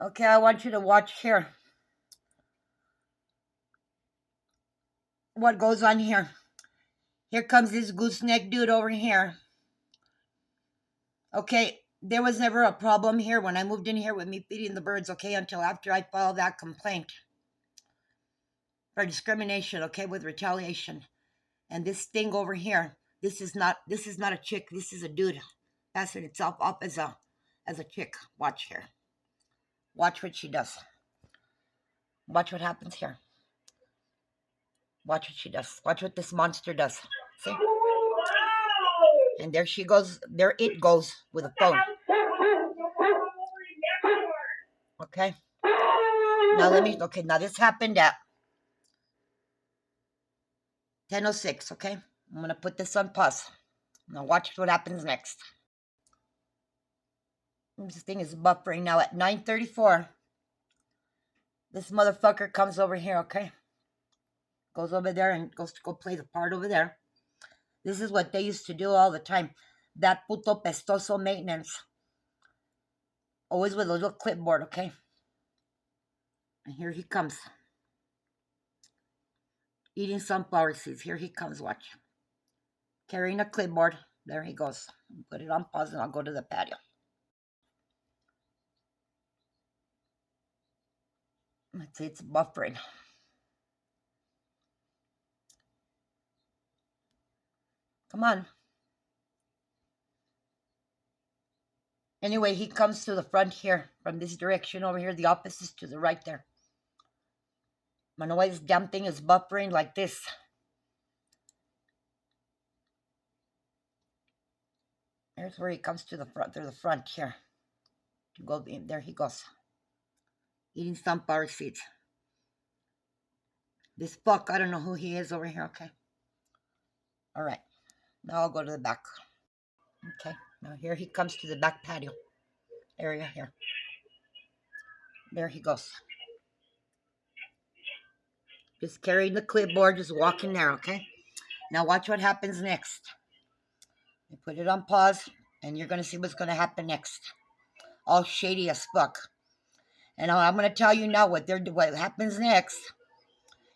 Okay, I want you to watch here. What goes on here? Here comes this gooseneck dude over here. Okay, there was never a problem here when I moved in here with me feeding the birds, okay, until after I filed that complaint for discrimination, okay, with retaliation. And this thing over here, this is not a chick, this is a dude passing itself up as a chick. Watch here. Watch what she does. Watch what happens here. Watch what she does. Watch what this monster does. See? And there she goes. There it goes with a phone. Okay. Now this happened at 10:06, okay? I'm going to put this on pause. Now watch what happens next. This thing is buffering now at 9:34. This motherfucker comes over here, okay? Goes over there and goes to go play the part over there. This is what they used to do all the time. That puto pestoso maintenance. Always with a little clipboard, okay? And here he comes. Eating sunflower seeds. Here he comes, watch. Carrying a clipboard. There he goes. Put it on pause and I'll go to the patio. Let's see, it's buffering. Come on. Anyway, he comes to the front here. From this direction over here. The office is to the right there. I don't know why this damn thing is buffering like this. There's where he comes to the front here. To go in. There he goes. Eating sunflower seeds. This fuck, I don't know who he is over here, okay? Alright. Now I'll go to the back. Okay. Now here he comes to the back patio area here. There he goes. Just carrying the clipboard, just walking there, okay? Now watch what happens next. You put it on pause, and you're going to see what's going to happen next. All shady as fuck. And I'm going to tell you now what happens next.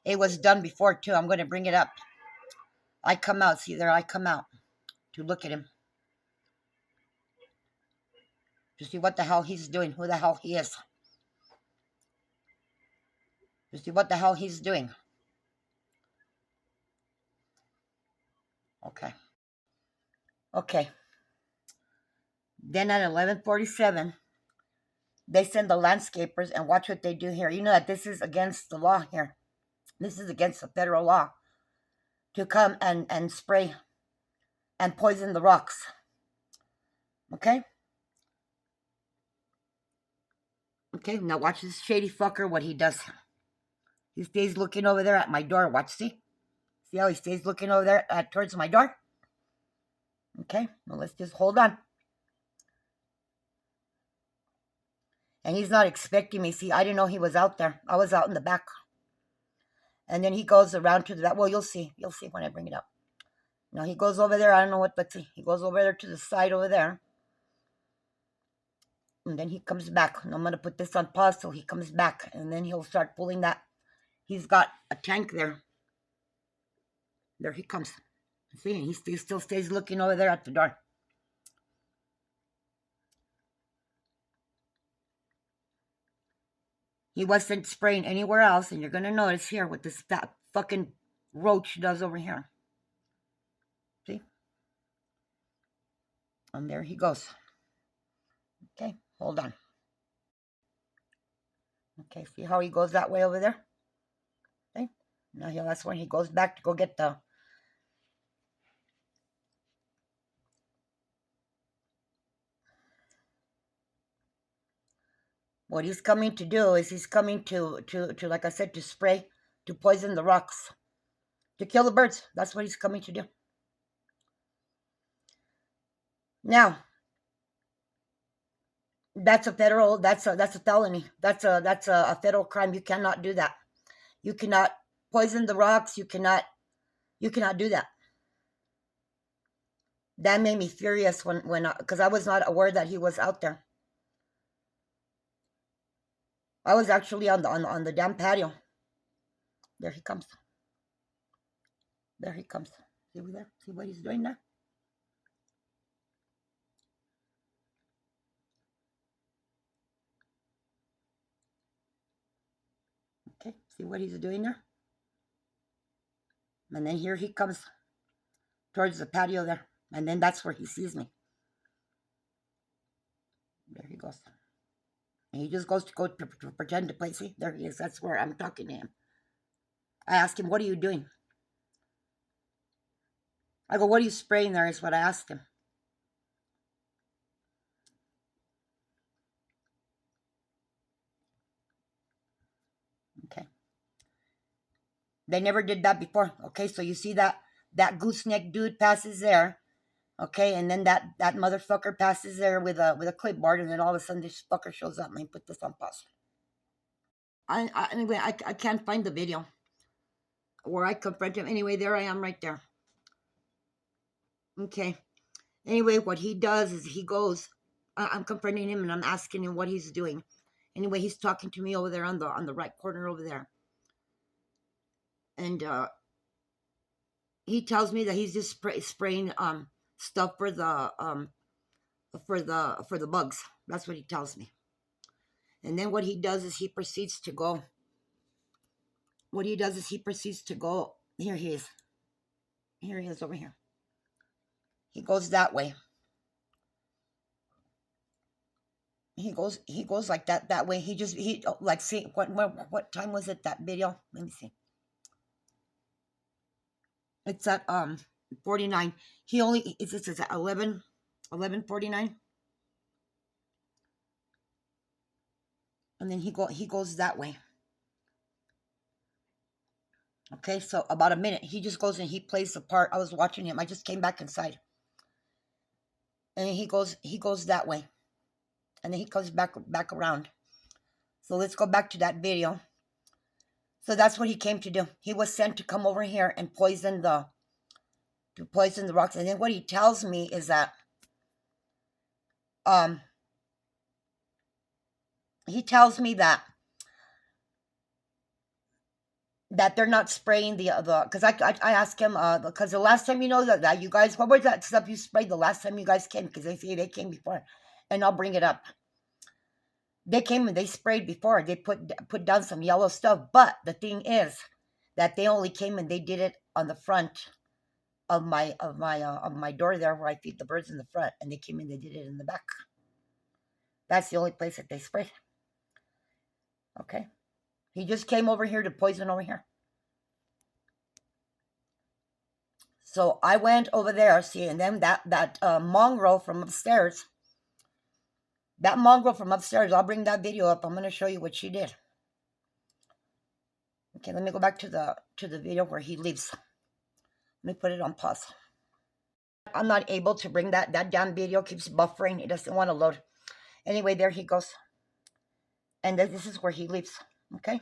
It was done before, too. I'm going to bring it up. I come out. See there, I come out to look at him. To see what the hell he's doing. Who the hell he is. To see what the hell he's doing. Okay. Okay. Then at 11:47, they send the landscapers, and watch what they do here. You know that this is against the law here. This is against the federal law. To come and spray and poison the rocks. Okay? Okay, now watch this shady fucker, what he does. He stays looking over there at my door. Watch, see? See how he stays looking over there towards my door? Okay, well, let's just hold on. And he's not expecting me. See, I didn't know he was out there. I was out in the back. And then he goes around to that. Well, you'll see. You'll see when I bring it up. Now he goes over there. I don't know what, let's see. He goes over there to the side over there. And then he comes back. And I'm going to put this on pause so he comes back. And then he'll start pulling that. He's got a tank there. There he comes. See, he still stays looking over there at the door. He wasn't spraying anywhere else. And you're going to notice here what this fucking roach does over here. See? And there he goes. Okay, hold on. Okay, see how he goes that way over there? Okay, now here, that's when he goes back to go get the... What he's coming to do is he's coming to like I said, to spray, to poison the rocks, to kill the birds. That's what he's coming to do. Now, that's a felony. That's a federal crime. You cannot do that. You cannot poison the rocks. You cannot do that. That made me furious when because I was not aware that he was out there. I was actually on the damn patio. There he comes. There he comes. See over there? See what he's doing now? Okay, see what he's doing there? And then here he comes towards the patio there. And then that's where he sees me. There he goes. And he just goes to go to pretend to play. See, there he is. That's where I'm talking to him. I asked him, what are you doing? I go, what are you spraying there is what I asked him. Okay. They never did that before. Okay, so you see that gooseneck dude passes there. Okay, and then that motherfucker passes there with a clipboard, and then all of a sudden this fucker shows up. Let me put this on pause. Anyway, I can't find the video where I confront him. Anyway, there I am right there. Okay. Anyway, what he does is he goes. I'm confronting him and I'm asking him what he's doing. Anyway, he's talking to me over there on the right corner over there, and he tells me that he's just spraying stuff for the bugs. That's what he tells me. And then what he does is he proceeds to go. What he does is he proceeds to go. Here he is. Here he is over here. He goes that way. He goes like that way. He like, see what time was it, that video? Let me see. It's at 49. He only it's at 11:49. And then he goes that way. Okay, so about a minute, he just goes and he plays the part. I was watching him. I just came back inside. And he goes that way. And then he comes back around. So let's go back to that video. So that's what he came to do. He was sent to come over here and poison the rocks. And then what he tells me is that he tells me that they're not spraying the because I asked him because the last time, you know, that you guys, what was that stuff you sprayed the last time you guys came? Because they say they came before, and I'll bring it up. They came and they sprayed before. They put down some yellow stuff, but the thing is that they only came and they did it on the front of my door there where I feed the birds in the front, and they came and they did it in the back. That's the only place that they sprayed. Okay. He just came over here to poison over here. So I went over there, see, and then that mongrel from upstairs, I'll bring that video up. I'm going to show you what she did. Okay, let me go back to the video where he leaves. Let me put it on pause. I'm not able to bring that damn video. Keeps buffering. It doesn't want to load. Anyway, there he goes. And this is where he leaves. Okay.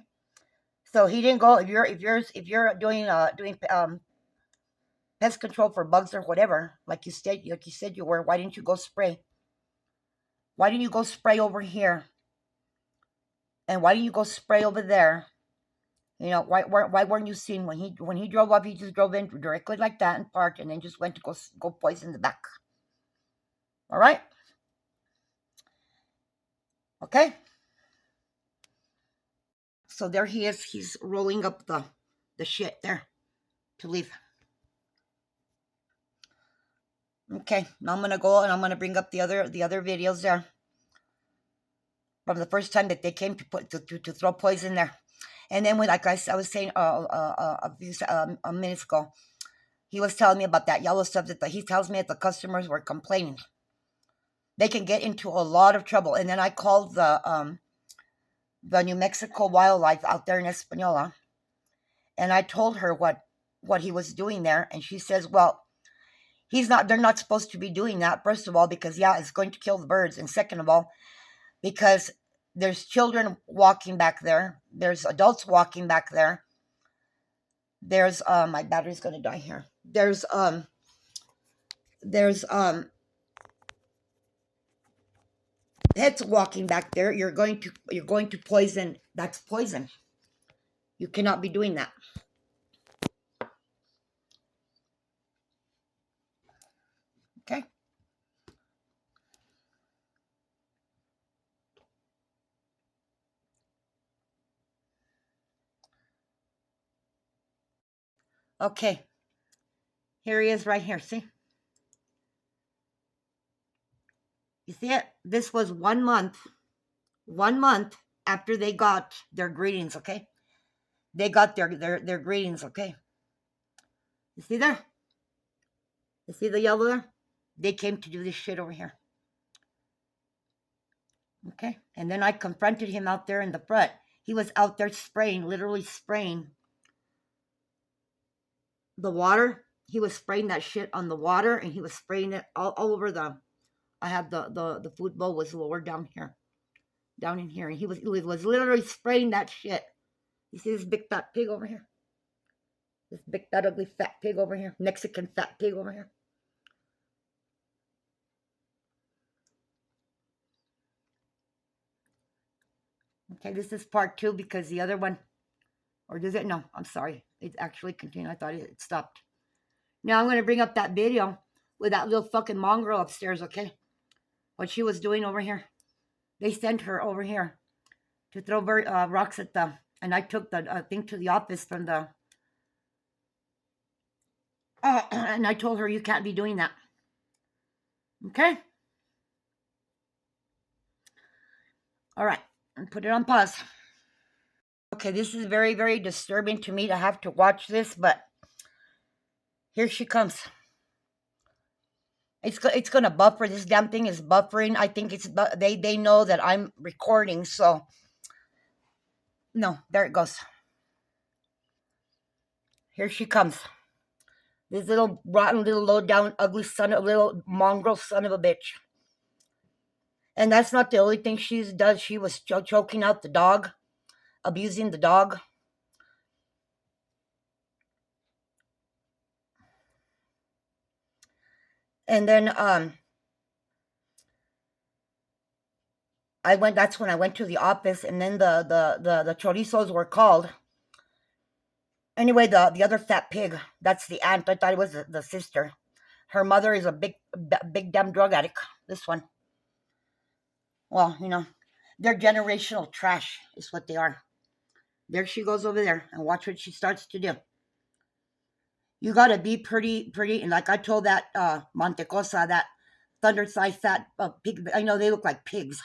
So he didn't go. If you're doing pest control for bugs or whatever, like you said you were, why didn't you go spray? Why didn't you go spray over here? And why didn't you go spray over there? You know, why weren't you seen when he drove up? He just drove in directly like that and parked, and then just went to go poison the back. All right. Okay. So there he is. He's rolling up the shit there to leave. Okay. Now I'm gonna go and I'm gonna bring up the other videos there from the first time that they came to throw poison there. And then when, like I was saying a few minutes ago, he was telling me about that yellow stuff that he tells me that the customers were complaining. They can get into a lot of trouble. And then I called the New Mexico wildlife out there in Española, and I told her what he was doing there, and she says, well, they're not supposed to be doing that, first of all, because yeah, it's going to kill the birds, and second of all, because there's children walking back there, there's adults walking back there, there's my battery's going to die here, there's Pets walking back there, you're going to poison. That's poison. You cannot be doing that. Okay. Okay. Here he is right here. See? You see it? This was 1 month. 1 month after they got their greetings, okay? They got their greetings, okay? You see there? You see the yellow there? They came to do this shit over here. Okay? And then I confronted him out there in the front. He was out there spraying, literally spraying the water. He was spraying that shit on the water, and he was spraying it all over the. I had the food bowl was lower down here, down in here, and he was literally spraying that shit. You see this big fat pig over here? This big fat ugly fat pig over here, Mexican fat pig over here. Okay, this is part 2 because the other one, or does it? No, I'm sorry. It actually continued. I thought it stopped. Now I'm going to bring up that video with that little fucking mongrel upstairs, okay? What she was doing over here. They sent her over here to throw rocks at them. And I took the thing to the office from the... and I told her, you can't be doing that. Okay? All right. And put it on pause. Okay, this is very, very disturbing to me to have to watch this, but here she comes. It's gonna buffer. This damn thing is buffering. I think they know that I'm recording, so no, there it goes. Here she comes. This little rotten, little low down, ugly little mongrel son of a bitch. And that's not the only thing she does. She was choking out the dog, abusing the dog. And then that's when I went to the office, and then the chorizos were called. Anyway, the other fat pig, that's the aunt. I thought it was the sister. Her mother is a big damn drug addict. This one. Well, they're generational trash is what they are. There she goes over there, and watch what she starts to do. You gotta be pretty, and like I told that mantecosa, that thunder-sized fat pig. I know they look like pigs.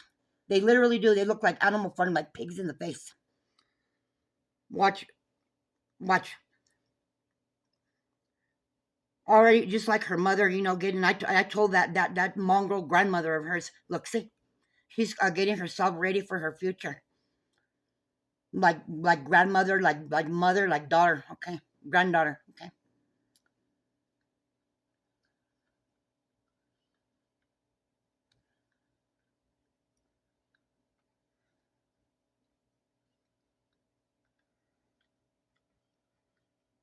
They literally do. They look like animal farm, like pigs in the face. Watch. Already, just like her mother, getting. I told that mongrel grandmother of hers. Look, see, she's getting herself ready for her future. Like grandmother, like mother, like daughter. Okay, granddaughter. Okay.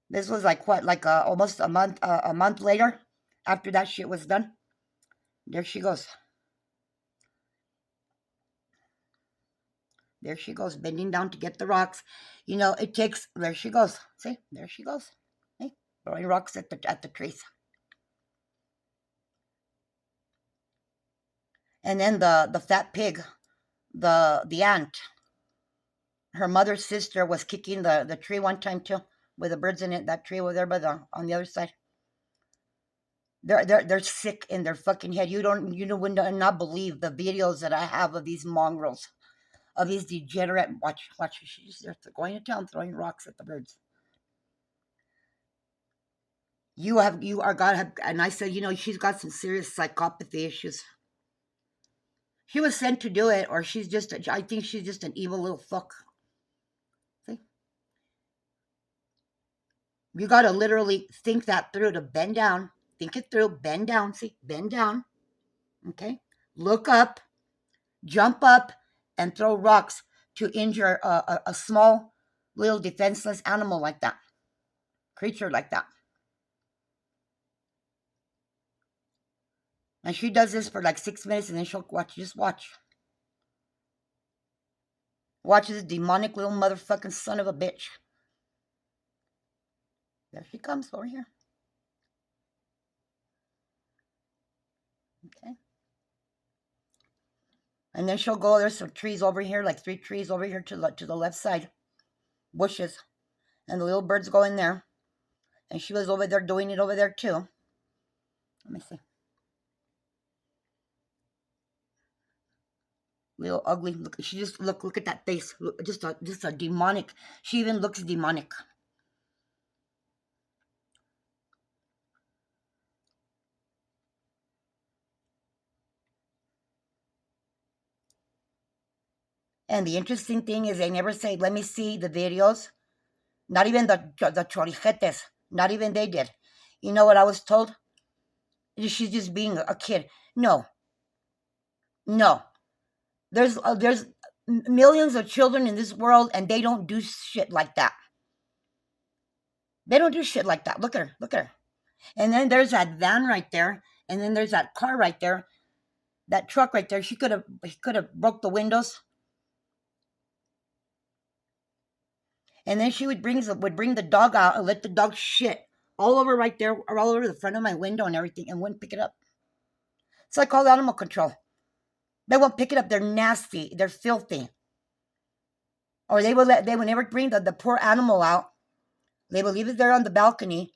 This was like what, like almost a month later, after that shit was done. There she goes. There she goes, bending down to get the rocks. It takes. There she goes. See, there she goes. Hey, throwing rocks at the trees. And then the fat pig, the aunt, her mother's sister, was kicking the tree one time too, with the birds in it. That tree over there, on the other side. They're sick in their fucking head. You would not believe the videos that I have of these mongrels, of these degenerate. Watch. She's going to town throwing rocks at the birds. You are gotta have, and I said, she's got some serious psychopathy issues. She was sent to do it, or I think she's just an evil little fuck. See? You gotta literally think that through to bend down. Think it through, bend down, see? Bend down. Okay? Look up, jump up, and throw rocks to injure a small, little defenseless animal like that. Creature like that. And she does this for like 6 minutes, and then she'll watch. Just watch. Watch this demonic little motherfucking son of a bitch. There she comes over here. Okay. And then she'll go, there's some trees over here, like 3 trees over here to the left side. Bushes. And the little birds go in there. And she was over there doing it over there too. Let me see. Little ugly. Look, she just look at that face. Look, just a demonic. She even looks demonic. And the interesting thing is they never say, let me see the videos. Not even the chorijetes. Not even they did. You know what I was told? She's just being a kid. No. No. There's millions of children in this world and they don't do shit like that. They don't do shit like that. Look at her. Look at her. And then there's that van right there. And then there's that car right there. That truck right there. He could have broke the windows. And then she would bring the dog out and let the dog shit all over right there, or all over the front of my window and everything, and wouldn't pick it up. So I called animal control. They won't pick it up. They're nasty. They're filthy. Or they would never bring the poor animal out. They would leave it there on the balcony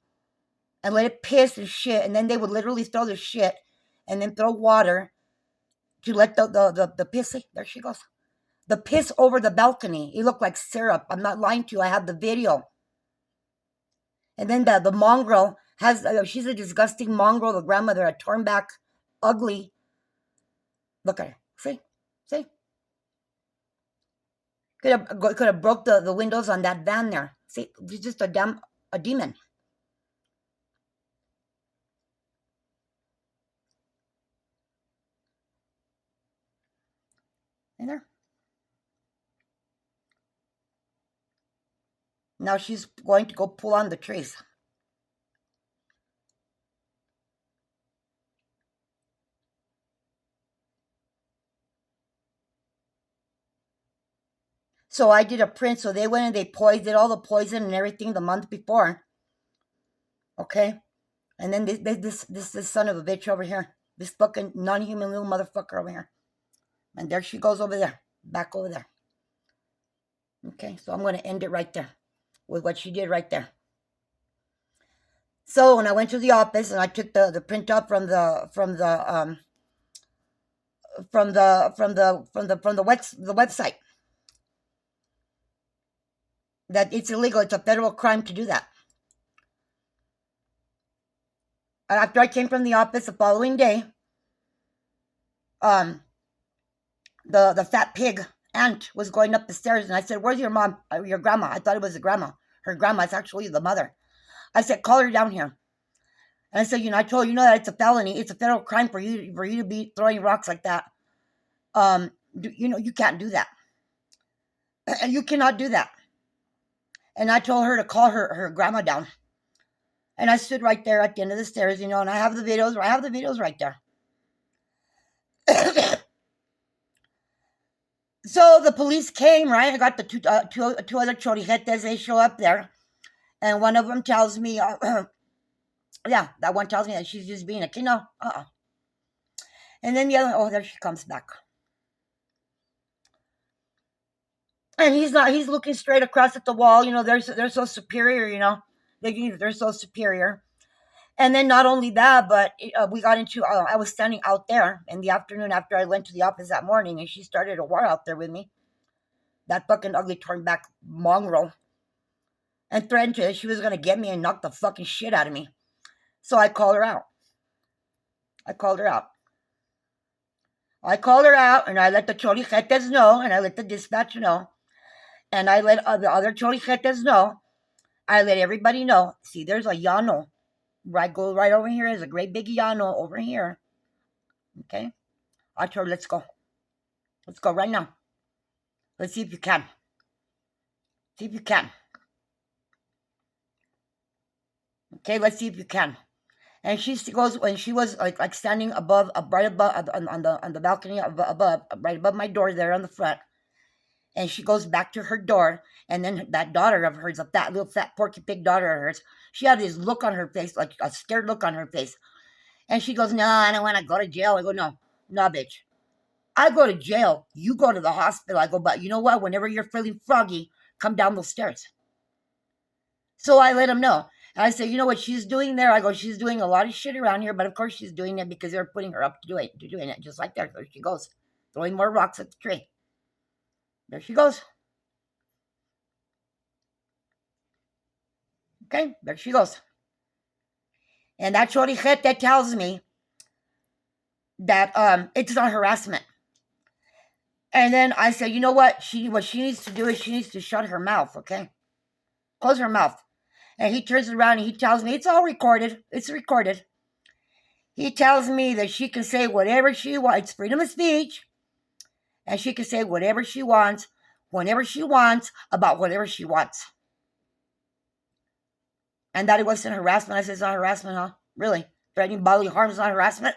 and let it piss and shit, and then they would literally throw the shit and then throw water to let the piss. There she goes. The piss over the balcony. It looked like syrup. I'm not lying to you. I have the video. And then the mongrel has, she's a disgusting mongrel, the grandmother, a torn back, ugly. Look at her. See? See? Could have broke the windows on that van there. See? She's just a demon. In there. Now she's going to go pull on the trees. So I did a print. So they went and they did all the poison and everything the month before. Okay? And then this son of a bitch over here. This fucking non-human little motherfucker over here. And there she goes over there. Back over there. Okay, so I'm going to end it right there with what she did right there. So when I went to the office and I took the printout from the website, that it's illegal. It's a federal crime to do that. After I came from the office the following day, the fat pig aunt was going up the stairs, and I said, "Where's your mom? Your grandma?" I thought it was the grandma. Her grandma is actually the mother. I said, "Call her down here." And I said, I told her, that it's a felony. It's a federal crime for you to be throwing rocks like that. You can't do that. You cannot do that. And I told her to call her grandma down. And I stood right there at the end of the stairs, and I have the videos. I have the videos right there. So the police came, right? I got the two other chorijetes. They show up there. And one of them tells me, yeah, that one tells me that she's just being a kid. No, And then the other, oh, there she comes back. And he's looking straight across at the wall. They're so superior, they're so superior. And then not only that, but we got into, I was standing out there in the afternoon after I went to the office that morning, and she started a war out there with me. That fucking ugly turned back mongrel. And threatened that she was going to get me and knock the fucking shit out of me. So I called her out. I called her out, and I let the chorijetes know, and I let the dispatch know. And I let the other chorijetes know. I let everybody know. See, there's a llano. Go right over here. There's a great big llano over here. Okay? I told her, let's go. Let's go right now. Let's see if you can. See if you can. Okay, let's see if you can. And she goes, when she was like standing above, right above on the balcony above, right above my door there on the front. And she goes back to her door, and then that daughter of hers, that little fat porky pig daughter of hers, she had this look on her face, like a scared look on her face. And she goes, "No, I don't want to go to jail." I go, "No, no, bitch. I go to jail. You go to the hospital." I go, "But you know what? Whenever you're feeling froggy, come down those stairs." So I let him know. And I said, "You know what she's doing there?" I go, "She's doing a lot of shit around here, but of course she's doing it because they're putting her up to doing it, just like there. There she goes, throwing more rocks at the tree. There she goes. Okay, there she goes." And that chorijete tells me that it's not harassment. And then I said, "You know what she needs to do is she needs to shut her mouth, okay? Close her mouth." And he turns around and he tells me, it's all recorded. It's recorded. He tells me that she can say whatever she wants. It's freedom of speech. And she can say whatever she wants, whenever she wants, about whatever she wants. And that it wasn't harassment. I said, "It's not harassment, huh? Really? Threatening bodily harm is not harassment?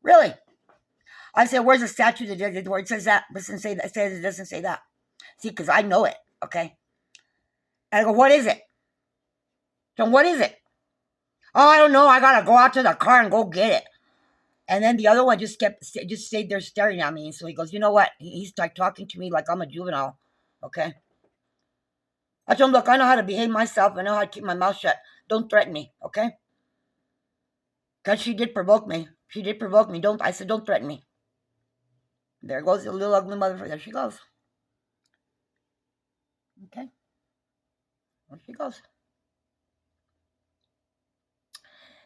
Really?" I said, "Where's the statute where it says that? It doesn't say that. It says it doesn't say that." See, because I know it, okay? And I go, "What is it?" So what is it? "Oh, I don't know. I gotta go out to the car and go get it." And then the other one just stayed there staring at me. And so he goes, "You know what?" He's like talking to me like I'm a juvenile, okay? I told him, "Look, I know how to behave myself. I know how to keep my mouth shut. Don't threaten me, okay?" Because she did provoke me. She did provoke me. I said, "Don't threaten me." There goes the little ugly motherfucker. There she goes. Okay. There she goes.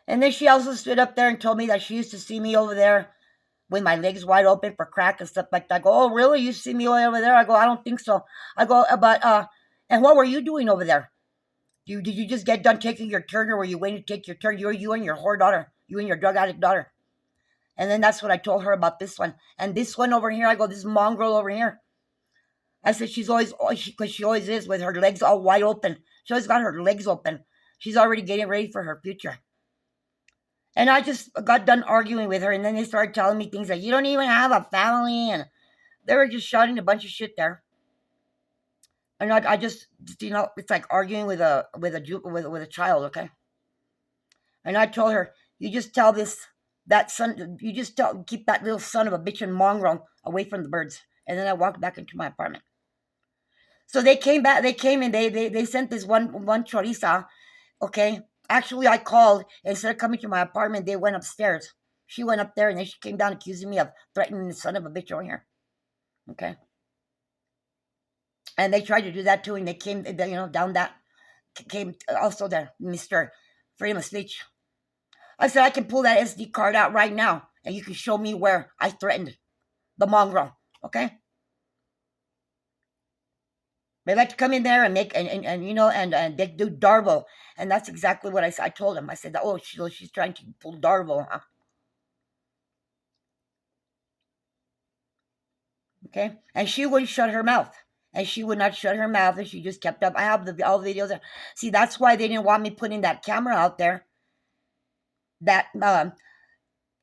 And then she also stood up there and told me that she used to see me over there with my legs wide open for crack and stuff like that. I go, "Oh, really? You see me over there?" I go, "I don't think so." I go, But, and what were you doing over there? Did you just get done taking your turn, or were you waiting to take your turn? You and your whore daughter. You and your drug addict daughter." And then that's what I told her about this one. And this one over here, I go, "This mongrel over here." I said, because she always is with her legs all wide open. She always got her legs open. She's already getting ready for her future. And I just got done arguing with her, and then they started telling me things like, "You don't even have a family," and they were just shouting a bunch of shit there. And I just, it's like arguing with a child, okay? And I told her, "You just tell keep that little son of a bitch and mongrel away from the birds." And then I walked back into my apartment. So they came back. They came and they sent this one choriza. Okay. Actually, I called. Instead of coming to my apartment, they went upstairs. She went up there, and then she came down accusing me of threatening the son of a bitch over here. Okay. And they tried to do that too, and they came, down that came also there, Mr. Freedom of Speech. I said, "I can pull that SD card out right now, and you can show me where I threatened the mongrel." Okay. They like to come in there and make and they do Darvo, and that's exactly what I said. I told him. I said, "Oh, she's trying to pull Darvo, huh?" Okay, and she wouldn't shut her mouth, and she would not shut her mouth, and she just kept up. I have all the videos there. See, that's why they didn't want me putting that camera out there. That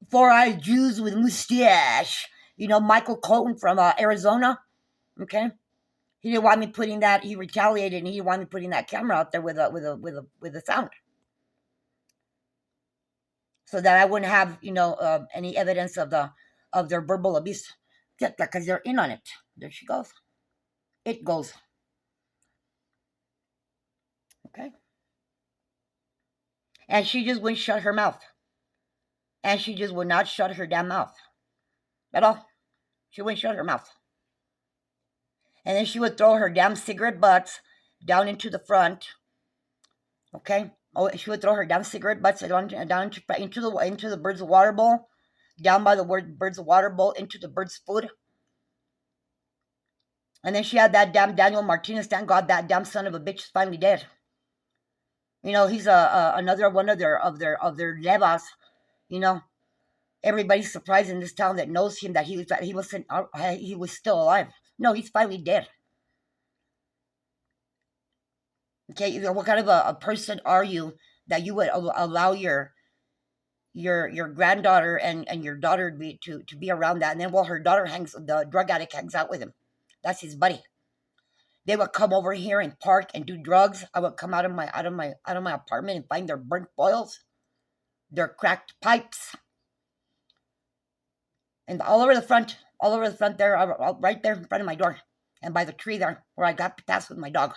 four-eyed Jews with mustache, Michael Colton from Arizona. Okay. He didn't want me putting that. He retaliated, and he didn't want me putting that camera out there with a sound, so that I wouldn't have any evidence of their verbal abuse, because they're in on it. There she goes. It goes. Okay. And she just wouldn't shut her mouth, and she just would not shut her damn mouth at all. She wouldn't shut her mouth, and then she would throw her damn cigarette butts down into the front. Okay. Oh, she would throw her damn cigarette butts down into the bird's water bowl, down by the bird's water bowl, into the bird's food. And then she had that damn Daniel Martinez. Thank God that damn son of a bitch is finally dead. He's another one of their levas. Everybody's surprised in this town that knows him that he was still alive. No, he's finally dead. Okay, what kind of a person are you that you would allow your granddaughter and your daughter to be around that, and then while her daughter the drug addict hangs out with him, that's his buddy. They would come over here and park and do drugs. I would come out of my apartment and find their burnt boils, their cracked pipes, and all over the front there, right there in front of my door, and by the tree there where I got past with my dog.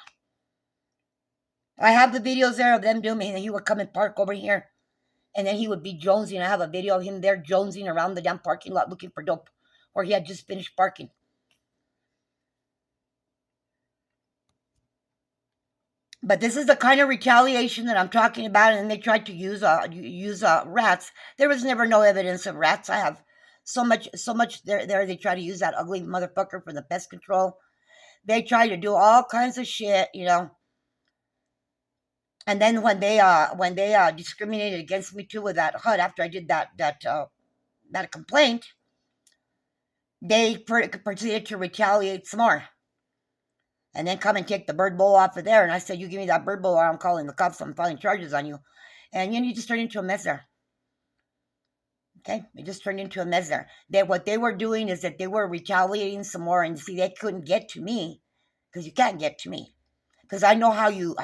I have the videos there of them doing me, and he would come and park over here, and then he would be jonesing. I have a video of him there jonesing around the damn parking lot looking for dope, where he had just finished parking. But this is the kind of retaliation that I'm talking about, and they tried to use rats. There was never no evidence of rats. I have so much there. They try to use that ugly motherfucker for the pest control. They try to do all kinds of shit, you know. And then when they discriminated against me too with that HUD after I did that complaint, they proceeded to retaliate some more. And then come and take the bird bowl off of there. And I said, you give me that bird bowl or I'm calling the cops. I'm filing charges on you. And you just turned into a mess there. Okay? It just turned into a mess there. What they were doing is that they were retaliating some more. And see, they couldn't get to me because you can't get to me. Because I know how you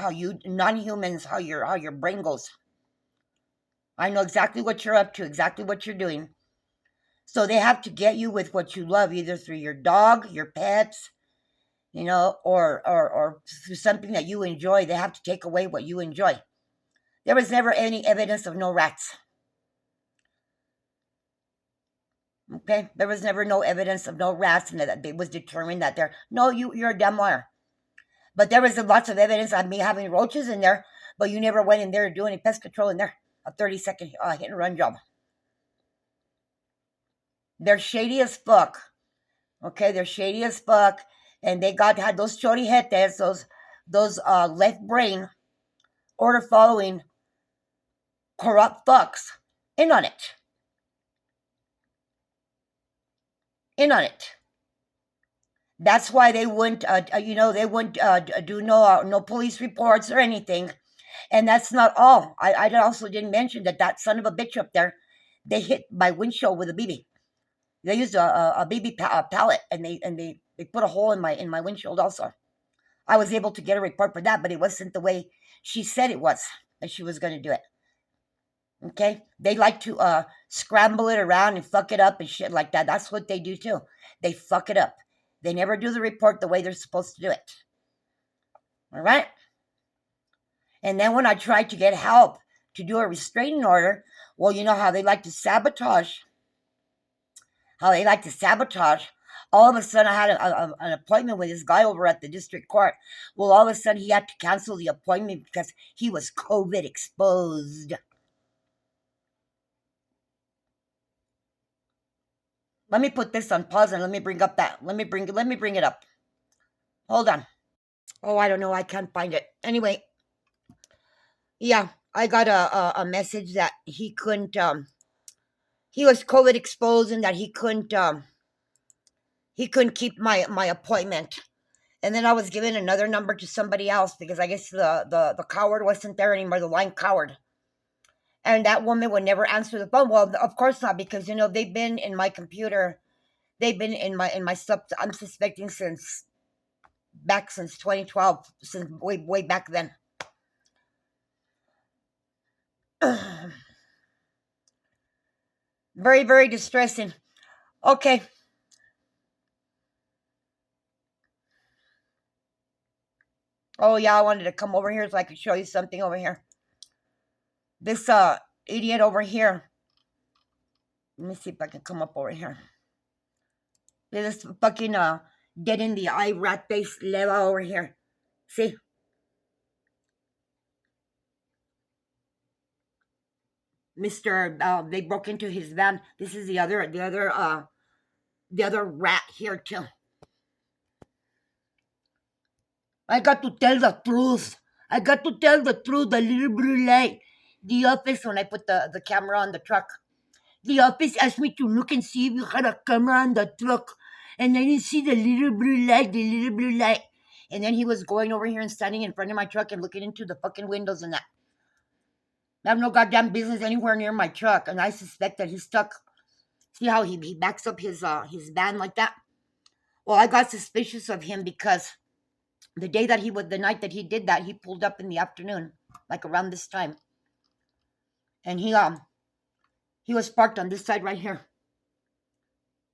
non-humans, how your brain goes. I know exactly what you're up to, exactly what you're doing. So they have to get you with what you love, either through your dog, your pets, you know, or through something that you enjoy. They have to take away what you enjoy. There was never any evidence of no rats. Okay? There was never no evidence of no rats, and that it was determined that you're a damn liar. But there was lots of evidence of me having roaches in there, but you never went in there to do any pest control in there. A 30-second hit and run job. They're shady as fuck. Okay, they're shady as fuck. And they had those chorijetes, those left brain, order following, corrupt fucks in on it. That's why they wouldn't, do no police reports or anything. And that's not all. I also didn't mention that son of a bitch up there, they hit my windshield with a BB. They used a BB pallet, and they put a hole in my windshield also. I was able to get a report for that, but it wasn't the way she said it was, that she was going to do it. Okay? They like to scramble it around and fuck it up and shit like that. That's what they do too. They fuck it up. They never do the report the way they're supposed to do it. All right? And then when I tried to get help to do a restraining order, well, you know how they like to sabotage. All of a sudden, I had an appointment with this guy over at the district court. Well, all of a sudden, he had to cancel the appointment because he was COVID exposed. Let me put this on pause and let me bring it up. Hold on. Oh, I don't know. I can't find it. Anyway, yeah, I got a message that he couldn't. He was COVID exposed and that he couldn't keep my appointment. And then I was given another number to somebody else because I guess the coward wasn't there anymore, the lying coward. And that woman would never answer the phone. Well, of course not, because they've been in my computer, they've been in my stuff. I'm suspecting since 2012, since way back then. Very, very distressing. Okay. Oh yeah, I wanted to come over here so I could show you something over here. This idiot over here. Let me see if I can come up over here. This fucking dead in the eye rat face leva over here. See? Mr. They broke into his van. This is the other rat here too. I got to tell the truth. The little blue light. The office, when I put the camera on the truck, the office asked me to look and see if you had a camera on the truck. And I didn't see the little blue light. And then he was going over here and standing in front of my truck and looking into the fucking windows and that. I have no goddamn business anywhere near my truck. And I suspect that he's stuck. See how he backs up his van like that? Well, I got suspicious of him because The day that the night that he did that, he pulled up in the afternoon, like around this time, and he was parked on this side right here.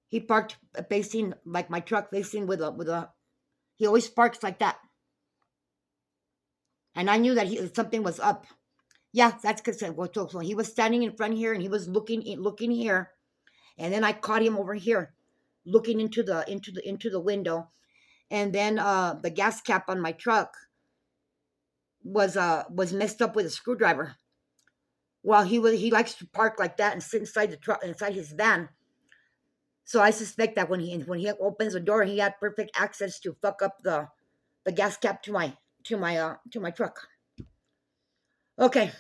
He parked facing like my truck, facing with a. He always parks like that, and I knew that something was up. Yeah, that's because so he was standing in front here, and he was looking here, and then I caught him over here, looking into the window, and then the gas cap on my truck was messed up with a screwdriver. Well, he likes to park like that and sit inside the truck, inside his van. So I suspect that when he opens the door, he had perfect access to fuck up the gas cap to my truck. Okay,